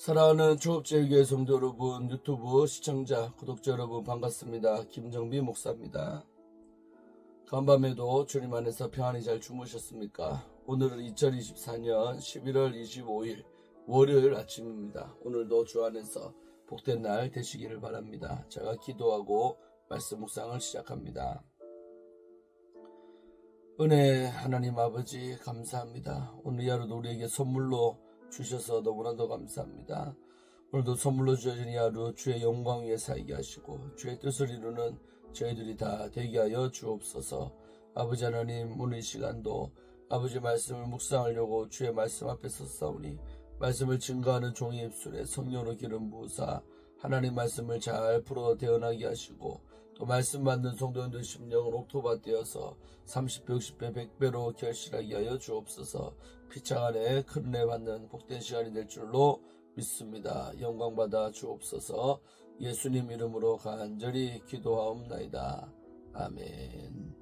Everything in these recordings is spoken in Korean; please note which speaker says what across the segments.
Speaker 1: 사랑하는 초업제일교회 성도 여러분, 유튜브 시청자, 구독자 여러분 반갑습니다. 김정비 목사입니다. 간밤에도 주님 안에서 평안히 잘 주무셨습니까? 오늘은 2024년 11월 25일 월요일 아침입니다. 오늘도 주 안에서 복된 날 되시기를 바랍니다. 제가 기도하고 말씀 묵상을 시작합니다. 은혜 하나님 아버지 감사합니다. 오늘 이 하루도 우리에게 선물로 주셔서 너무나도 감사합니다. 오늘도 선물로 주어진 이 하루 주의 영광 위에 살게 하시고 주의 뜻을 이루는 저희들이 다 되게 하여 주옵소서. 아버지 하나님, 오늘 이 시간도 아버지 말씀을 묵상하려고 주의 말씀 앞에 섰사오니 말씀을 증거하는 종의 입술에 성령으로 기름 부으사 하나님 말씀을 잘 풀어 대언하게 하시고 또 말씀 받는 성도님들 심령을 옥토밭 되어서 30배, 60배, 100배로 결실하게 하여 주옵소서. 피창 안에 큰 은혜 받는 복된 시간이 될 줄로 믿습니다. 영광 받아 주옵소서. 예수님 이름으로 간절히 기도하옵나이다. 아멘.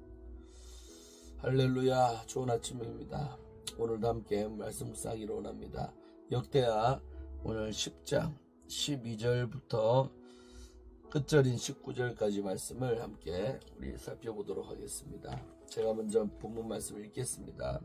Speaker 1: 할렐루야. 좋은 아침입니다. 오늘도 함께 말씀 묵상하기로 원합니다. 역대하 오늘 10장 12절부터 끝절인 19절까지 말씀을 함께 우리 살펴보도록 하겠습니다. 제가 먼저 본문 말씀을 읽겠습니다.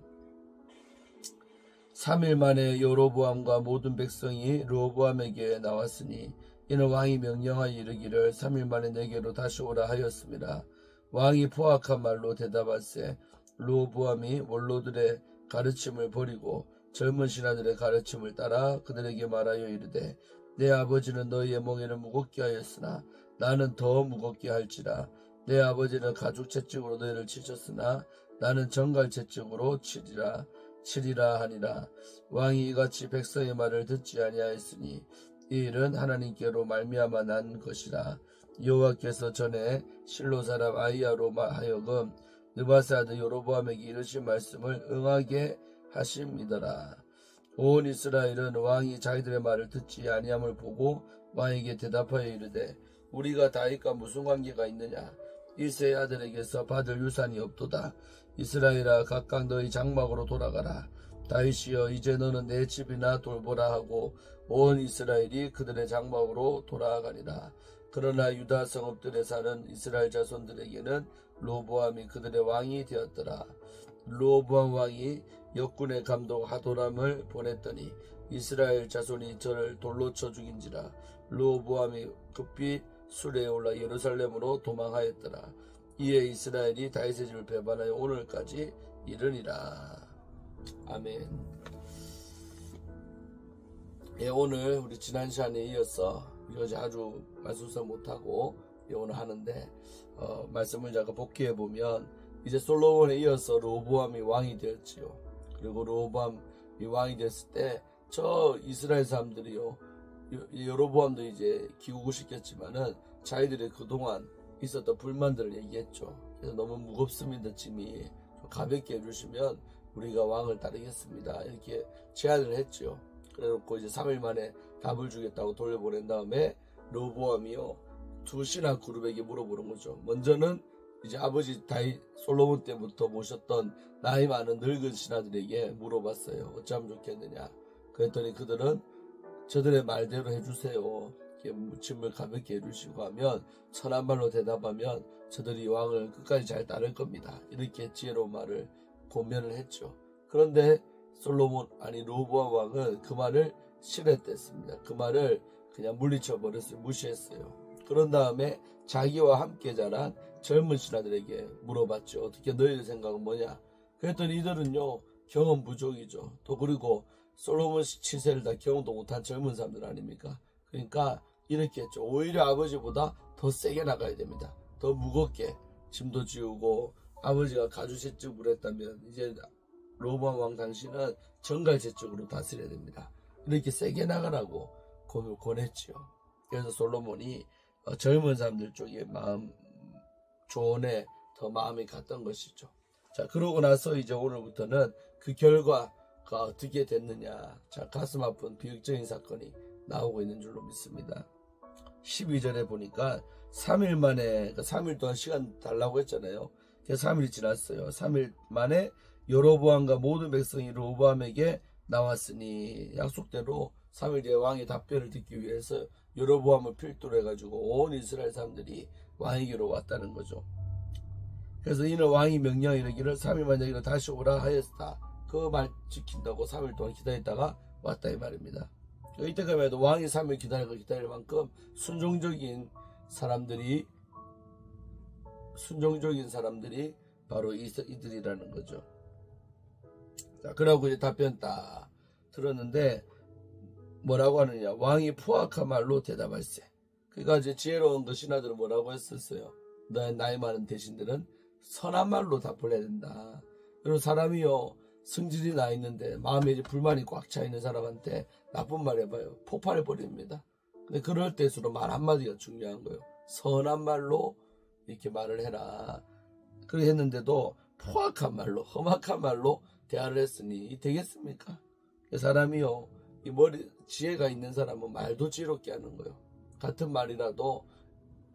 Speaker 1: 3일 만에 여로보암과 모든 백성이 르호보암에게 나왔으니 이는 왕이 명령하여 이르기를 3일 만에 내게로 다시 오라 하였습니다. 왕이 포악한 말로 대답할세 르호보암이 원로들의 가르침을 버리고 젊은 신하들의 가르침을 따라 그들에게 말하여 이르되 내 아버지는 너희의 멍에를 무겁게 하였으나 나는 더 무겁게 할지라. 내 아버지는 가죽 채찍으로 너희를 치셨으나 나는 정갈 채찍으로 치리라 하니라. 왕이 이같이 백성의 말을 듣지 아니하였으니 이 일은 하나님께로 말미암아 난 것이라. 여호와께서 전에 실로 사람 아히야로 하여금 느바세 아들 여로보암에게 이르신 말씀을 응하게 하심이더라. 온 이스라엘은 왕이 자기들의 말을 듣지 아니함을 보고 왕에게 대답하여 이르되 우리가 다윗과 무슨 관계가 있느냐? 이새의 아들에게서 받을 유산이 없도다. 이스라엘아 각각 너희 장막으로 돌아가라. 다윗이여 이제 너는 내 집이나 돌보라 하고 온 이스라엘이 그들의 장막으로 돌아가니라. 그러나 유다 성읍들에 사는 이스라엘 자손들에게는 르호보암이 그들의 왕이 되었더라. 르호보암 왕이 역군의 감독 하도람을 보냈더니 이스라엘 자손이 저를 돌로 쳐 죽인지라. 르호보암이 급히 수레에 올라 예루살렘으로 도망하였더라. 이에 이스라엘이 다윗의 집을 배반하여 오늘까지 이르니라. 아멘. 예, 오늘 우리 지난 시간에 이어서 이거 아주 말씀을 못하고 오늘 하는데 말씀을 잠깐 복귀해 보면 이제 솔로몬에 이어서 르호보암이 왕이 되었지요. 그리고 르호보암이 왕이 됐을 때 저 이스라엘 사람들이요, 여로보암도 이제 기구고 싶겠지만은 자기들이 그동안 있었던 불만들을 얘기했죠. 그래서 너무 무겁습니다. 짐이 좀 가볍게 해주시면 우리가 왕을 따르겠습니다. 이렇게 제안을 했죠. 그래놓고 이제 3일 만에 답을 주겠다고 돌려보낸 다음에 르호보암이요, 두 신하 그룹에게 물어보는 거죠. 먼저는 이제 아버지 다윗 솔로몬 때부터 모셨던 나이 많은 늙은 신하들에게 물어봤어요. 어쩌면 좋겠느냐. 그랬더니 그들은 저들의 말대로 해주세요. 짐을 가볍게 해주시고 하면 선한 말로 대답하면 저들이 왕을 끝까지 잘 따를 겁니다. 이렇게 지혜로운 말을 권면을 했죠. 그런데 르호보암 왕은 그 말을 실했댔습니다. 그 말을 그냥 물리쳐 버렸어요. 무시했어요. 그런 다음에 자기와 함께 자란 젊은 신하들에게 물어봤죠. 어떻게 너희들 생각은 뭐냐? 그랬더니 이들은요, 경험 부족이죠. 또 그리고 솔로몬 치세를 다 경험도 못한 젊은 사람들 아닙니까? 그러니까 이렇게 했죠. 오히려 아버지보다 더 세게 나가야 됩니다. 더 무겁게 짐도 지우고, 아버지가 가죽채찍으로 했다면 이제 르호보암 왕 당신은 정갈채찍으로 다스려야 됩니다. 이렇게 세게 나가라고 권했지요. 그래서 솔로몬이 젊은 사람들 쪽에 조언에 더 마음이 갔던 것이죠. 자, 그러고 나서 이제 오늘부터는 그 결과가 어떻게 됐느냐. 자, 가슴 아픈 비극적인 사건이 나오고 있는 줄로 믿습니다. 12절에 보니까 3일 만에, 3일 동안 시간 달라고 했잖아요. 그래서 3일이 지났어요. 3일 만에 여로보암과 모든 백성이 르호보암에게 나왔으니 약속대로 3일 뒤에 왕의 답변을 듣기 위해서 여로보암을 필두로 해가지고 온 이스라엘 사람들이 왕에게로 왔다는 거죠. 그래서 이는 왕이 명령하 이르기를 3일 만에 이르러 다시 오라 하였다. 그 말 지킨다고 3일 동안 기다렸다가 왔다 이 말입니다. 이때까지만 해도 왕이 3일 기다릴 만큼 순종적인 사람들이 바로 이들이라는 거죠. 자, 그러고 이제 답변 딱 들었는데 뭐라고 하느냐? 왕이 포악한 말로 대답할세. 그러니까 이제 지혜로운 그 신하들은 뭐라고 했었어요? 나이 많은 대신들은 선한 말로 답을 해야 된다. 그리고 사람이요 성질이 나 있는데 마음에 이제 불만이 꽉 차 있는 사람한테 나쁜 말 해봐요. 폭발해 버립니다. 근데 그럴 때일수록 말 한마디가 중요한 거예요. 선한 말로 이렇게 말을 해라. 그렇게 했는데도 포악한 말로, 험악한 말로 대화를 했으니 되겠습니까? 사람이요, 이 지혜가 있는 사람은 말도 지혜롭게 하는 거예요. 같은 말이라도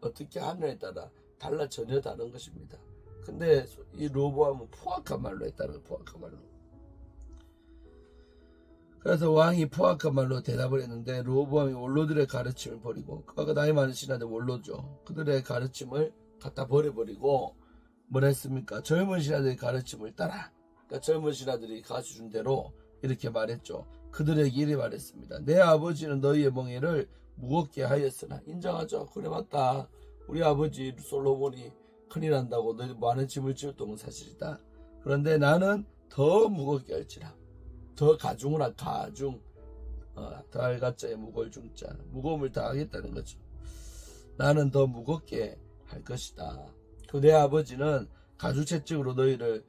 Speaker 1: 어떻게 하느냐에 따라 전혀 다른 것입니다. 근데 이 로보암은 포악한 말로 했다는 거예요. 포악한 말로. 그래서 왕이 포악한 말로 대답을 했는데 로보암이 원로들의 가르침을 버리고, 아까 나이 많은 신하들 원로죠. 그들의 가르침을 갖다 버려버리고 뭐라 했습니까? 젊은 신하들의 가르침을 따라. 그러니까 젊은 신하들이 가르쳐준 대로 이렇게 말했죠. 그들에게 이렇게 말했습니다. 내 아버지는 너희의 멍에를 무겁게 하였으나. 인정하죠. 그래 맞다. 우리 아버지 솔로몬이 큰일 난다고 너희 많은 짐을 지었던 건 사실이다. 그런데 나는 더 무겁게 할지라. 더 가중을 가중. 달가짜에 무거울 중자. 무거움을 다하겠다는 거죠. 나는 더 무겁게 할 것이다. 그 내 아버지는 가주채찍으로 너희를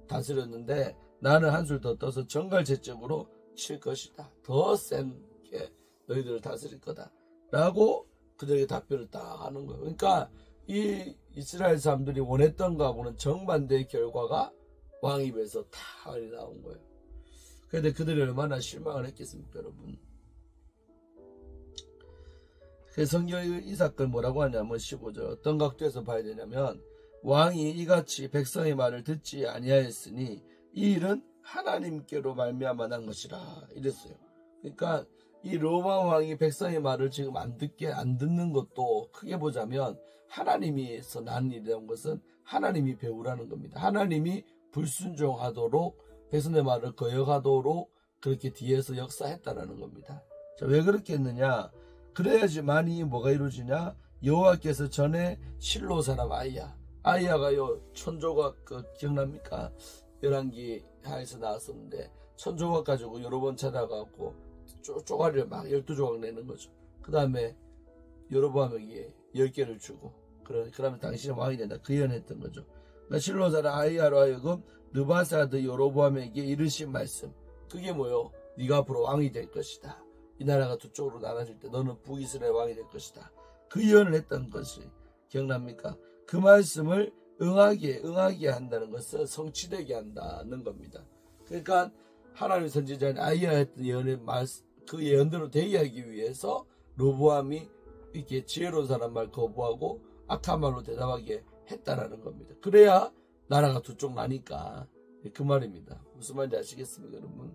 Speaker 1: 다스렸는데 나는 한술 더 떠서 정갈채찍으로 칠 것이다. 더 센게 너희들을 다스릴 거다. 라고 그들에게 답변을 딱 하는 거예요. 그러니까 이 이스라엘 사람들이 원했던 거하고는 정반대의 결과가 왕 입에서 다 나온 거예요. 그런데 그들이 얼마나 실망을 했겠습니까, 여러분? 그 성경의 이 사건 뭐라고 하냐면 15절 어떤 각도에서 봐야 되냐면 왕이 이같이 백성의 말을 듣지 아니하였으니 이 일은 하나님께로 말미암아 난 것이라 이랬어요. 그러니까 이 로마 왕이 백성의 말을 지금 안 듣는 것도 크게 보자면 하나님이서 난 일이라는 것은 하나님이 배우라는 겁니다. 하나님이 불순종하도록 백성의 말을 거역하도록 그렇게 뒤에서 역사했다라는 겁니다. 자, 왜 그렇게 했느냐? 그래야지만이 뭐가 이루어지냐? 여호와께서 전에 실로 사람 아이야가요 천조각 기억납니까? 열왕기 하에서 나왔었는데 천조각 가지고 여러 번 찾아가고 쪼가리를 막 12조각 내는 거죠. 그 다음에 여로보암에게 10개를 주고 그러면 당신은 왕이 된다. 그 예언했던 거죠. 그러니까 실로 사람 아이야로 하여금 느바세 아들 여로보암에게 이르신 말씀, 그게 뭐요? 네가 앞으로 왕이 될 것이다. 이 나라가 두 쪽으로 나눠질 때 너는 북이스라엘 왕이 될 것이다. 그 예언을 했던 것이 기억납니까? 그 말씀을 응하게 한다는 것은 성취되게 한다는 겁니다. 그러니까 하나님 선지자인 아이야 했던 그 예언대로 대의하기 위해서 로보암이 이렇게 지혜로운 사람 말 거부하고 악한 말로 대답하게 했다라는 겁니다. 그래야 나라가 두 쪽 나니까 그 말입니다. 무슨 말인지 아시겠습니까, 여러분?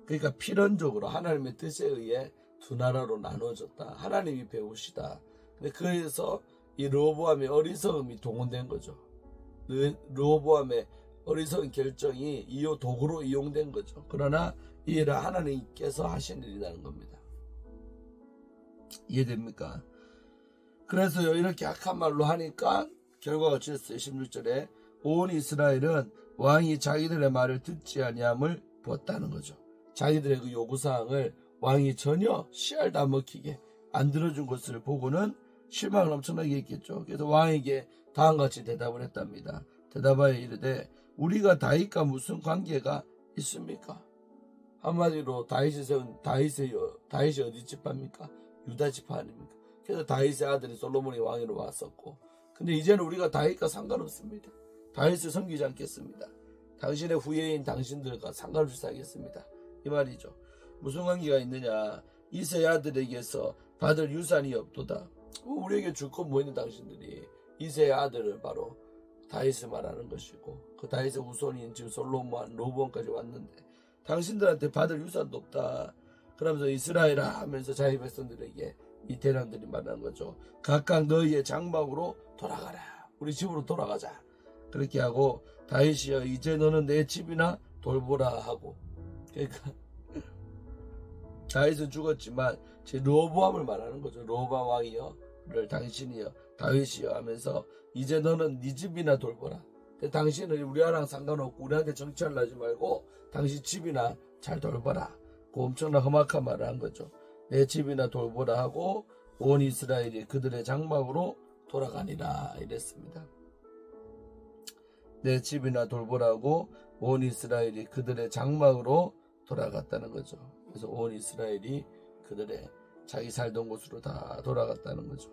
Speaker 1: 그러니까 필연적으로 하나님의 뜻에 의해 두 나라로 나눠졌다. 하나님이 배우시다. 근데 그래서 이 르호보암의 어리석음이 동원된 거죠. 르호보암의 어리석은 결정이 도구로 이용된 거죠. 그러나 이 일은 하나님께서 하신 일이라는 겁니다. 이해됩니까? 그래서요, 이렇게 악한 말로 하니까 결과가 어찌됐어요? 16절에 온 이스라엘은 왕이 자기들의 말을 듣지 아니함을 보았다는 거죠. 자기들의 그 요구사항을 왕이 전혀 씨알도 안 먹히게 안 들어준 것을 보고는 실망을 엄청나게 했겠죠. 그래서 왕에게 다음같이 대답을 했답니다. 대답하여 이르되 우리가 다윗과 무슨 관계가 있습니까? 한마디로 다윗이 어디 지파입니까? 유다 지파 아닙니까? 그래서 다윗의 아들이 솔로몬이 왕으로 왔었고, 근데 이제는 우리가 다윗과 상관없습니다. 다윗을 섬기지 않겠습니다. 당신의 후예인 당신들과 상관없이 살겠습니다. 이 말이죠. 무슨 관계가 있느냐? 이새의 아들에게서 받을 유산이 없도다. 우리에게 줄 건 뭐 있는 당신들이? 이새의 아들을 바로 다윗을 말하는 것이고, 그 다윗의 후손인 지금 솔로몬, 로보암까지 왔는데 당신들한테 받을 유산도 없다. 그러면서 이스라엘아 하면서 자기 백성들에게 이 대령들이 말하는 거죠. 각각 너희의 장막으로 돌아가라. 우리 집으로 돌아가자. 그렇게 하고 다윗이여 이제 너는 내 집이나 돌보라 하고. 그러니까 다윗은 죽었지만 제 르호보암을 말하는 거죠. 르호보암 왕이여를 당신이여 다윗이여 하면서 이제 너는 네 집이나 돌보라. 당신은 우리랑 상관없고 우리한테 정치하려 하지 말고 당신 집이나 잘 돌보라. 그 엄청난 험악한 말을 한 거죠. 내 집이나 돌보라 하고 온 이스라엘이 그들의 장막으로 돌아가니라 이랬습니다. 내 집이나 돌보라고 온 이스라엘이 그들의 장막으로 돌아갔다는 거죠. 그래서 온 이스라엘이 그들의 자기 살던 곳으로 다 돌아갔다는 거죠.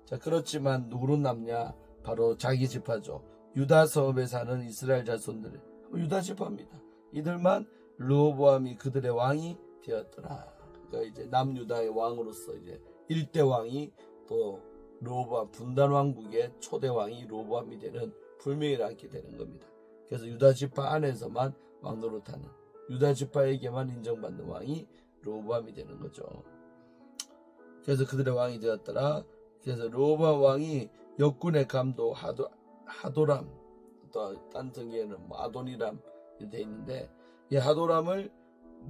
Speaker 1: 자, 그렇지만 누구는 남냐? 바로 자기 지파죠. 유다 성읍에 사는 이스라엘 자손들, 유다 지파입니다. 이들만 르호보암이 그들의 왕이 되었더라. 그러니까 이제 남유다의 왕으로서 이제 1대 왕이 또 르호보암 분단 왕국의 초대 왕이 르호보암이 되는 불명예를 안게 되는 겁니다. 그래서 유다 지파 안에서만 왕 노릇하는 유다 지파에게만 인정받는 왕이 르호보암이 되는 거죠. 그래서 그들의 왕이 되었더라. 그래서 르호보암 왕이 역군의 감독 하도람, 또 딴 성경에는 아도니람 돼 있는데 이 하도람을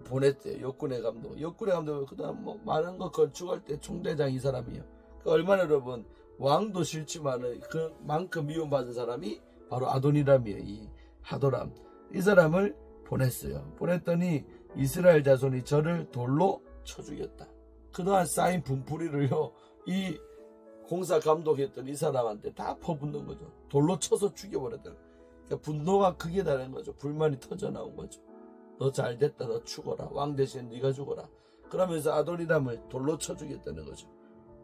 Speaker 1: 보냈대요. 역군의 감독. 역군의 감독은 그다음 뭐 많은 거 건축할 때 총대장 이 사람이에요. 그 얼마나 여러분 왕도 싫지만은 그만큼 미움받은 사람이 바로 아도니람이에요. 이 하도람. 이 사람을 보냈어요. 보냈더니 이스라엘 자손이 저를 돌로 쳐 죽였다. 그동안 쌓인 분풀이를요. 이 공사 감독했던 이 사람한테 다 퍼붓는 거죠. 돌로 쳐서 죽여버렸다. 그러니까 분노가 크게 다른 거죠. 불만이 터져나온 거죠. 너 잘됐다. 너 죽어라. 왕 대신 네가 죽어라. 그러면서 아도니람을 돌로 쳐 죽였다는 거죠.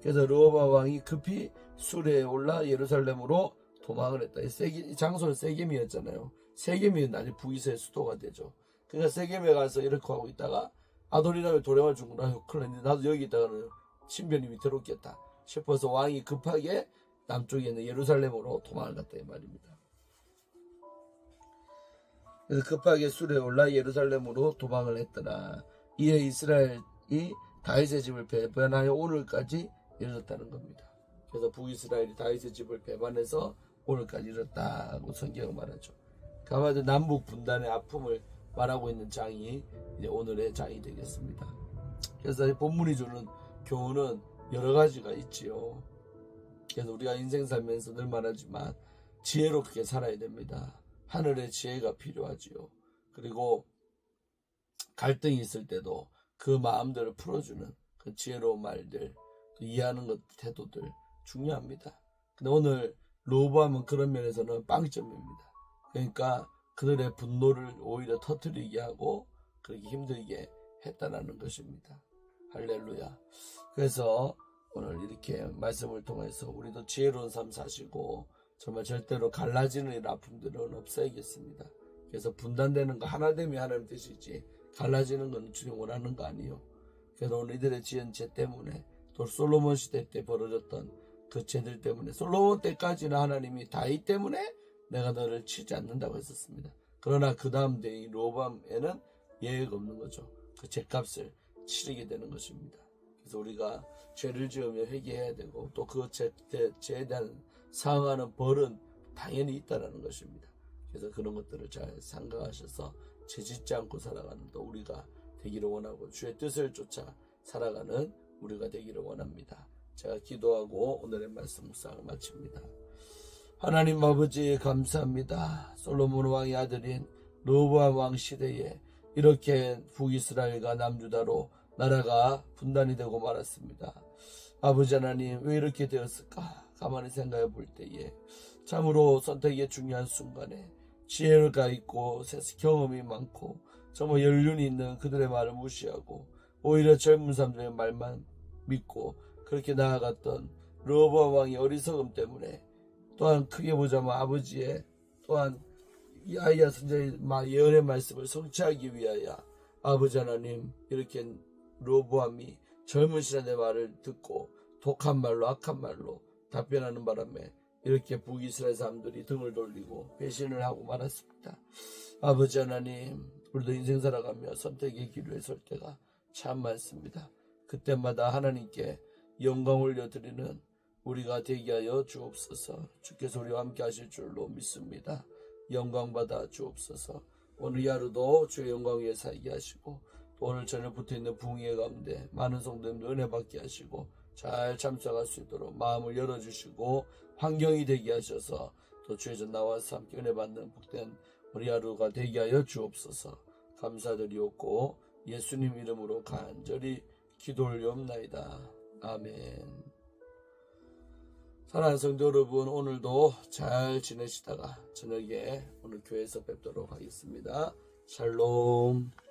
Speaker 1: 그래서 르호보암 왕이 급히 수레에 올라 예루살렘으로 도망을 했다. 이 장소는 세겜이었잖아요. 세겜이 나중에 북이스라엘 수도가 되죠. 그러니까 세겜에 가서 이렇게 하고 있다가 아도니람이 돌에 맞춘구나. 큰일 났네. 나도 여기 있다가는 신변이 위태롭겠다 싶어서 왕이 급하게 남쪽에 있는 예루살렘으로 도망을 갔다 이 말입니다. 그래서 급하게 수레에 올라 예루살렘으로 도망을 했더라. 이에 이스라엘이 다윗의 집을 배반하여 오늘까지 이르렀다는 겁니다. 그래서 북이스라엘이 다윗의 집을 배반해서 오늘까지 이르렀다고 성경은 말하죠. 가마도 남북 분단의 아픔을 말하고 있는 장이 이제 오늘의 장이 되겠습니다. 그래서 본문이 주는 교훈은 여러 가지가 있지요. 그래서 우리가 인생 살면서 늘 말하지만 지혜롭게 살아야 됩니다. 하늘의 지혜가 필요하지요. 그리고 갈등이 있을 때도 그 마음들을 풀어주는 그 지혜로운 말들, 그 이해하는 것 태도들 중요합니다. 근데 오늘 르호보암은 그런 면에서는 빵점입니다. 그러니까 그들의 분노를 오히려 터뜨리게 하고 그렇게 힘들게 했다라는 것입니다. 할렐루야. 그래서 오늘 이렇게 말씀을 통해서 우리도 지혜로운 삶 사시고 정말 절대로 갈라지는 이런 아픔들은 없어야겠습니다. 그래서 분단되는 거 하나됨이 하나님 뜻이지 갈라지는 건 주님 원하는 거 아니에요. 그래서 오늘 이들의 지은 죄 때문에 또 솔로몬 시대 때 벌어졌던 그 죄들 때문에 솔로몬 때까지는 하나님이 다윗 때문에 내가 너를 치지 않는다고 했었습니다. 그러나 그 다음 대인 르호보암에는 예외가 없는 거죠. 그 죄값을 치르게 되는 것입니다. 그래서 우리가 죄를 지으면 회개해야 되고 또 그 죄에 대한 상응하는 벌은 당연히 있다는 것입니다. 그래서 그런 것들을 잘 생각하셔서 죄 짓지 않고 살아가는 또 우리가 되기를 원하고 주의 뜻을 쫓아 살아가는 우리가 되기를 원합니다. 제가 기도하고 오늘의 말씀 묵상을 마칩니다. 하나님 아버지 감사합니다. 솔로몬 왕의 아들인 르호보암 왕 시대에 이렇게 북이스라엘과 남유다로 나라가 분단이 되고 말았습니다. 아버지 하나님 왜 이렇게 되었을까? 가만히 생각해 볼 때에 참으로 선택의 중요한 순간에 지혜가 있고 경험이 많고 정말 연륜이 있는 그들의 말을 무시하고 오히려 젊은 사람들의 말만 믿고 그렇게 나아갔던 르호보암 왕의 어리석음 때문에 또한 크게 보자면 아버지의 또한 이사야 선지자의 예언의 말씀을 성취하기 위하여 아버지 하나님 이렇게 르호보암이 젊은 시절의 말을 듣고 독한 말로 악한 말로 답변하는 바람에 이렇게 북이스라엘 사람들이 등을 돌리고 배신을 하고 말았습니다. 아버지 하나님 우리도 인생 살아가며 선택의 기로에 설 때가 참 많습니다. 그때마다 하나님께 영광 올려드리는 우리가 되게 하여 주옵소서. 주께서 우리와 함께 하실 줄로 믿습니다. 영광 받아 주옵소서. 오늘 이 하루도 주의 영광 위에 살게 하시고 또 오늘 저녁 붙어있는 부흥회 가운데 많은 성도님들 은혜 받게 하시고 잘 참석할 수 있도록 마음을 열어주시고 환경이 되게 하셔서 또 주의 전 나와서 함께 은혜 받는 복된 우리 하루가 되게 하여 주옵소서. 감사드리옵고 예수님 이름으로 간절히 기도 올리옵나이다. 아멘. 사랑하는 성도 여러분, 오늘도 잘 지내시다가 저녁에 오늘 교회에서 뵙도록 하겠습니다. 샬롬.